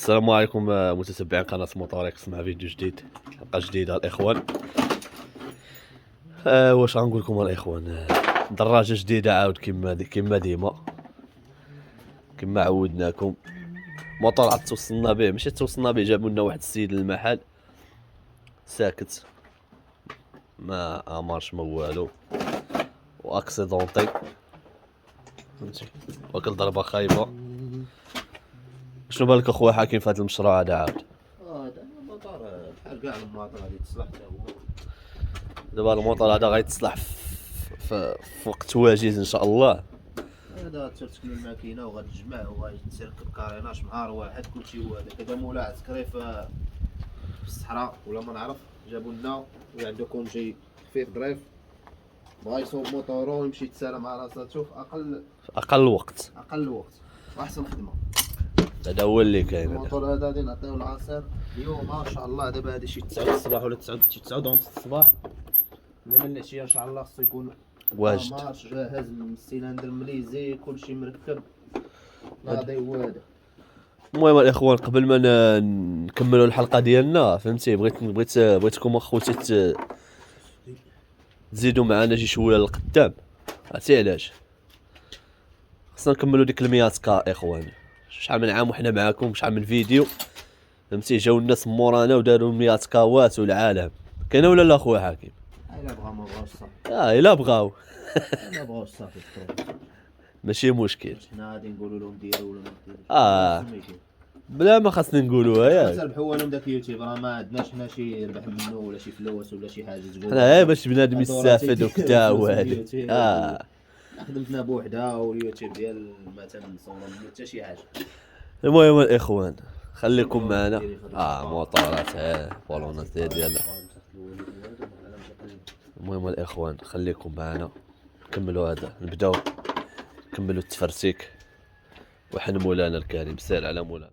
السلام عليكم متتبعين قناة موتوريكس مع فيديو جديد، حلقة جديدة الإخوان. واش غنقول لكم الإخوان، دراجة جديدة عاود كما ديما كما عودناكم. موطور عاد توصلنا به، ماشي توصلنا به، جابوا لنا واحد السيد للمحل ساكت ما امرش ما والو، واكسيدونتي فهمتي، واكل ضربة خايبة. شنو بالك اخويا حاكم في هذا المشروع هذا عاد؟ هذا المطار بحال كاع المواطن غادي تصلح حتى هو. دابا الموطور هذا غيتصلح في وقت واجد ان شاء الله. هذا ترتكب الماكينه وغتجمع وغيتركب كاريناج نهار واحد، كلشي هو هذا. كذا مولا عسكري في الصحراء ولا ما نعرف، جابوا لنا وعنده كونجي خفيف ظريف، بغا يصوب موطورو ويمشي يتسالى مع راساتو في اقل وقت واحسن خدمه. هذا هو اللي كاين. الموطور هذا غادي نعطيو العصير اليوم ما شاء الله. دابا هادي شي 9 الصباح ولا 9 ونص الصباح، من العشيه ان شاء الله خصو يكون واجد مارش جاهز من السيلندر مليزي، كلشي مركب غادي هو هذا. المهم الاخوان، قبل ما نكملوا الحلقه ديالنا فهمتي، بغيتكم اخوتي تزيدوا معنا شي شويه للقدام. عرفتي علاش؟ خصنا نكملوا ديك 100 كا اخوان. شحال من عام وحنا معاكم، شحال من فيديو فهمتي، جاو الناس مورانا وداروا 100 كاوات والعالم كاينه ولا لا اخويا حكيم؟ الا بغا ما بغاوش صافي، الا بغاو ما بغاوش صافي ماشي مشكل. حنا غادي نقولوا لهم ديروا ولا ما ديروش. بلا ما خاصنا نقولوها ياك. تربحوا لهم داك اليوتيوب، راه ما عندناش حنا شي يربح منه ولا شي فلوس ولا شي حاجه تقول حنا غير باش بنادم يستافد وكدا وهادي. خدمتنا بوحدها واليوتيوب ديال مثلا صوره منه حتى شي حاجه. المهم الاخوان خليكم معنا. موطورات فولونات ديالنا. المهم الاخوان خليكم معنا، نكملوا هذا، نبداو نكملوا التفرسيك وحن مولانا الكريم. سير على مولانا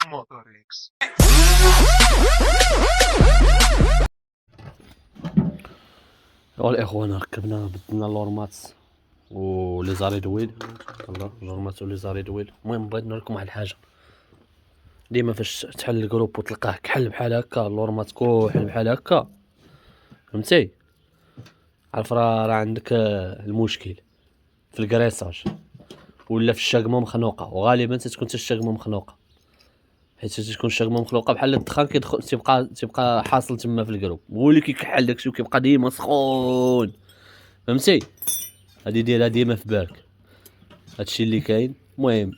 موتوريكس. الاخوان ركبنا بدلنا اللورمات ولي زاري دويل، الله اللورمات ولي زاري دويل. المهم بغيت نوريكم واحد الحاجه، ديما فاش تحل الجروب وتلقاه كحل بحال هكا، اللورمات كحل بحال هكا فهمتي، عارف راه عندك المشكل في الكريساج ولا في الشاقمه مخنوقه، وغالبا تتكون حتى الشاقمه مخنوقه، حيت تكون الشاقمه مخلوقه بحال الدخان كيدخل تيبقى حاصل تما في الجروب، هو اللي كيكحل داكشي وكيبقى ديما سخون فهمتي. هادي ديرها ديما في بالك، هادشي اللي كاين. المهم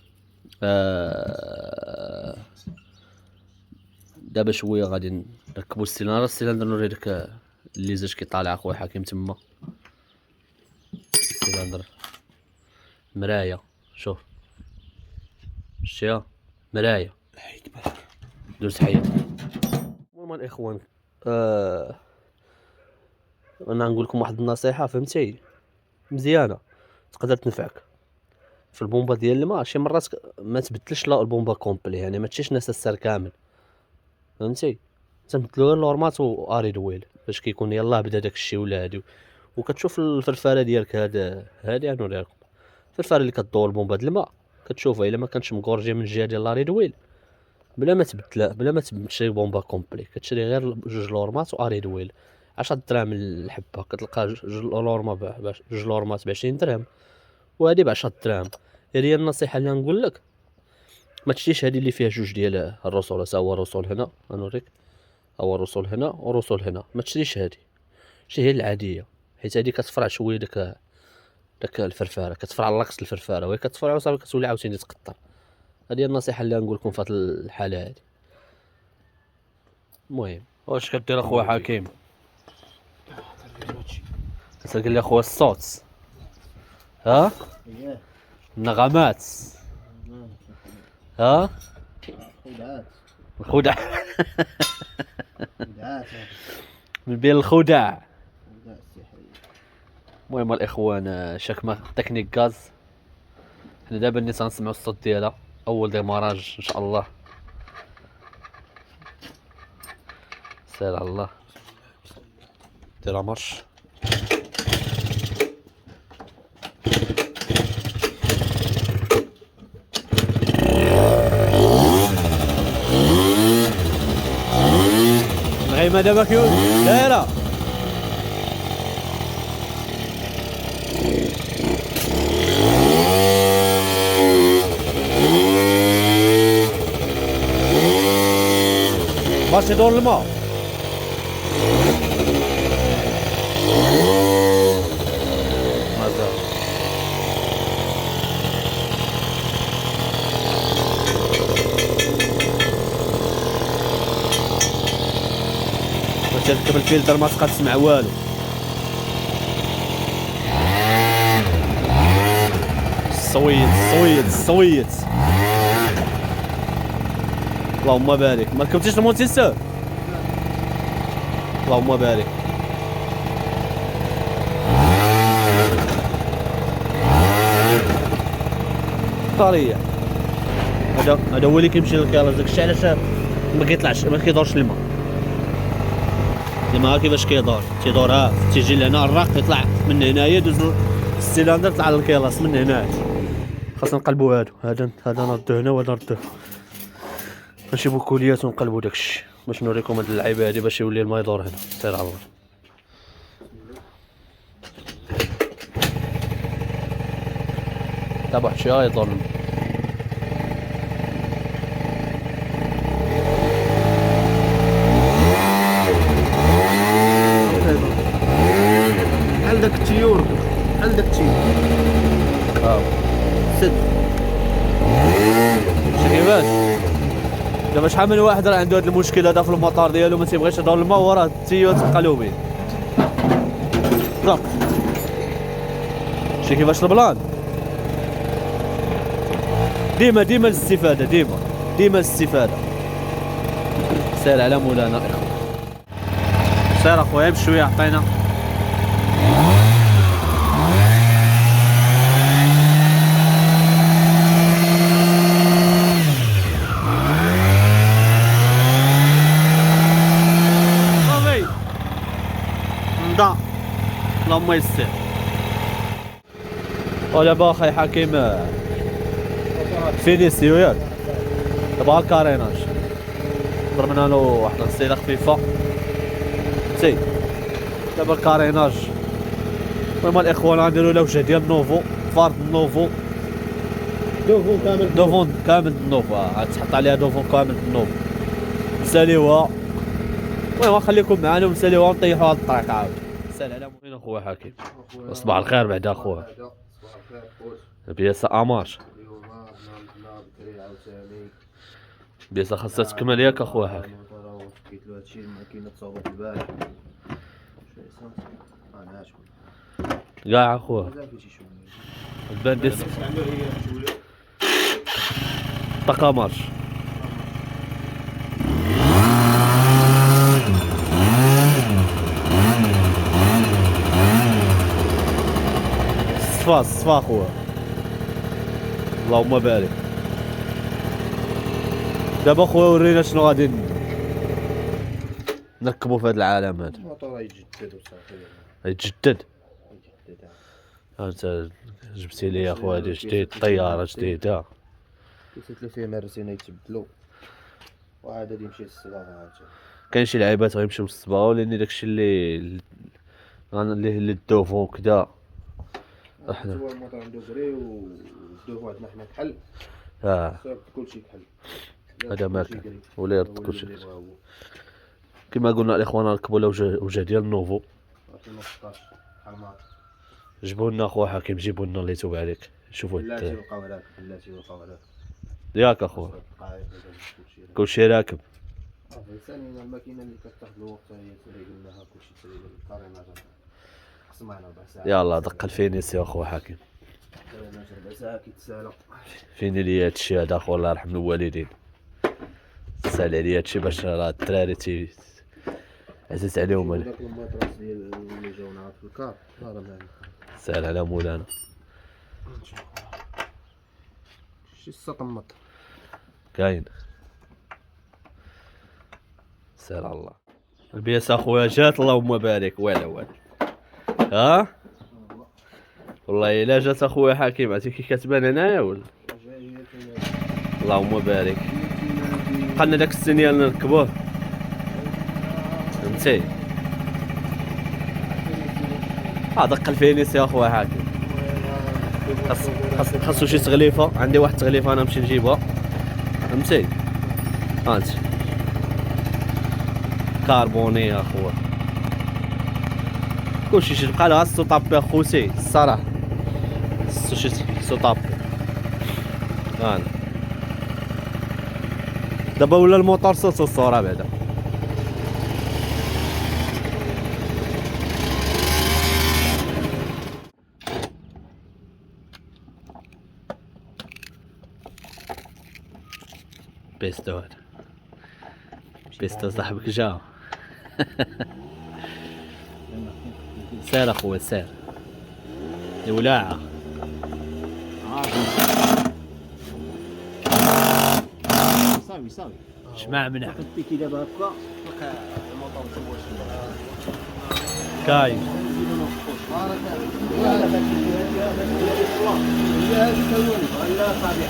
دابا شويه غادي نركبوا السيلندر نوريك اللي زاج كيطالع اخويا حكيم تما. السيلندر مرايه، شوف شتيها مرايه، حيت بالك دوز حيط. المهم الاخوان انا نقول لكم واحد النصيحه فهمتي مزيانه تقدر تنفعك في البومبا ديال الماء. شي مرات ما تبدلش لا البومبا كومبلي، يعني ما تشيش نسسر كامل فهمتي، تنبدلو غير لورمات واري دويل باش كيكون يلاه بدا داك الشيء ولا هادي. وكتشوف الفرفاره ديالك هادي غنوريها لكم. الفرفاره اللي كدور البومبا د الماء كتشوفها الا ما كانتش مكورجيه من الجهه ديال لاري دويل، بلا ما تشري بومبا كومبلي، كتشري غير جوج لورمات واري دويل 10 دراهم الحبه، كتلقى جوج لورمات ب 20 درهم وهادي ب 10 دراهم. هي النصيحه اللي نقول لك، ما تشريش هذه اللي فيها جوج ديال الرسول. هو الرسول هنا غنوريك، هو الرسول هنا ورسول هنا، ما تشريش هذه، شي هي العاديه، حيت هذه كتفرع شويه داك الفرفاره، كتفرع لاكس الفرفاره وهي كتفرع وصافي كتولي عاوتاني تقطر. هذه النصيحه اللي نقول لكم في هذه الحاله هذه. المهم واش كدير اخويا حكيم؟ قال لي اخويا الصوت ها النغمات ها الخدع من بين الخدع. المهم الاخوان شكمه تكنيك غاز، حنا دابا نيت غنسمعوا الصوت ديالها اول ديماراج ان شاء الله. سير على الله ديرها مارش. غيمه دابا كيوز دايره باش يدور الماء مازال تركب الفلتر ما تبقى تسمع والو الصويت اللهم بارك ما ركبتيش الموتيسور اللهم بارك طريه هذا هو اللي كيمشي للكيلاج داكشي علاش ما كيطلعش ما كيدورش الماء ديما كيفاش كيدور تيدور ها تيجي لهنا الراق يطلع من هنايا يدوز السيلندر طلع للكيلاس من هنا خاصنا نقلبوا هادو هذا نردو هنا وهذا نردو نجيبو كوليات ونقلبو داكشي باش نوريكم هاد اللعيبه هادي باش يولي الماء يدور هنا سير على الله تابع واحد شويه يدور الماء بحال داك التيور بحال داك التيور سد شتي كيفاش دابا شحال من واحد راه عنده هاد المشكل هذا في المطار ديالو ما تيبغيش يدور الماء وراه التيور تقلوبين ضرب شتي كيفاش البلان ديما الاستفاده ديما الاستفاده سير على مولانا اخويا سير اخويا بشويه عطينا اللهم يسر ودابا اخي حكيم فينيسيو ياك دابا الكاريناج ضربنا له واحد الغسيله خفيفه فهمتي دابا الكاريناج المهم الاخوان غنديرو له وجه ديال نوفو فارد نوفو دوفون كامل نوفو غتحط عليها دوفون كامل نوفو نساليوها المهم غنخليكم معانا ونساليوها ونطيحوها على الطريق عاود سلام وين اخويا حكيم صباح الخير بعدا اخويا بياسة اماش بياسة خاصها تكمل ياك اخويا حكيم فكيت له هادشي الماكينه تصاوبت البارح كاع اخويا تبان ديسك طاقة مارش صفا خويا اللهم بارك دابا خويا ورينا شنو غادي نركبوا في هذا العالم هذا الموتور يتجدد وصافي يتجدد انت جبتي لي اخويا هادي جديد طياره جديده كيسيت لي فيه مرسينا يتبدلوا وعاد غادي يمشي للصباغه عاد كاين شي لعيبات غيمشيو للصباغه لان داكشي اللي الدوفون كدا احنا هو الموتور عنده بري ودوه عندنا حنا كحل صافي كلشي كحل هذا ماكن ولا يرد كلشي كما قلنا الاخوان ركبوا له وجه ديال النوفو جيبوا لنا اخويا حكيم جيبوا لنا اللي يتوب عليك شوفوا بلاتي وقاو هذاك بلاتي وقاو هذاك ياك اخويا كلشي راكب ثاني الماكينه اللي كتاخذ الوقت هي تريق لها كلشي تريق الكاريناج خصنا ربع ساعه يلا دق الفينيسيو اخويا حكيم ربع ساعه كيتسالى فيني لي هادشي هذا اخويا الله يرحم الوالدين سال عليا هادشي باش راه الدراري عزيز عليهم داك الماتراس ديال اللي جاونا في الكار راه معنا سال على مولانا شي السطمط كاين سال على الله البياس اخويا جات اللهم بارك والو ها والله الا جات اخويا حكيم عرفتي كي كتبان هنايا ولا اللهم بارك بقالنا داك السنيال نركبوه فهمتي. دق الفينيس يا اخويا حاكم. خاصو شي تغليفه، عندي واحد التغليفه انا نمشي نجيبها فهمتي. هانت كاربوني يا اخويا، كلشي شي بقى لها سو طابي اخوتي الصراحه، سو طابي. هانا دابا ولا الموتور صوت الصوره بعدا. بيستو هذا، بيستو صاحبك جا. سير اخويا سير يا ولاعه. صافي شمع منع بيكي دابا هكا تلقى الموطور مشوش كاين.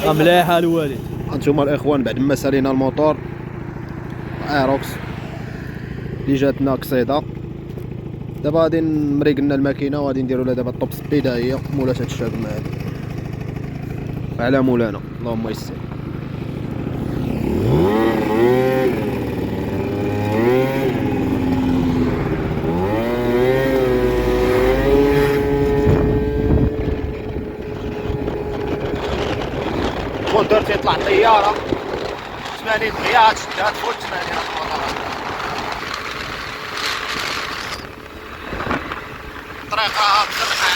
مليحه الوالد. هانتوما الاخوان بعد ما سالينا الموتور ايروكس اللي جاتنا قصيده، دابا غادي نمريقلنا الماكينه وغادي نديرو لها دابا الطوب سبيد. ها هي مولات هاد الشاكمه هادي على مولانا اللهم يسر. الموتور تيطلع طياره 80 غيات شدات فوق 80 الطريقه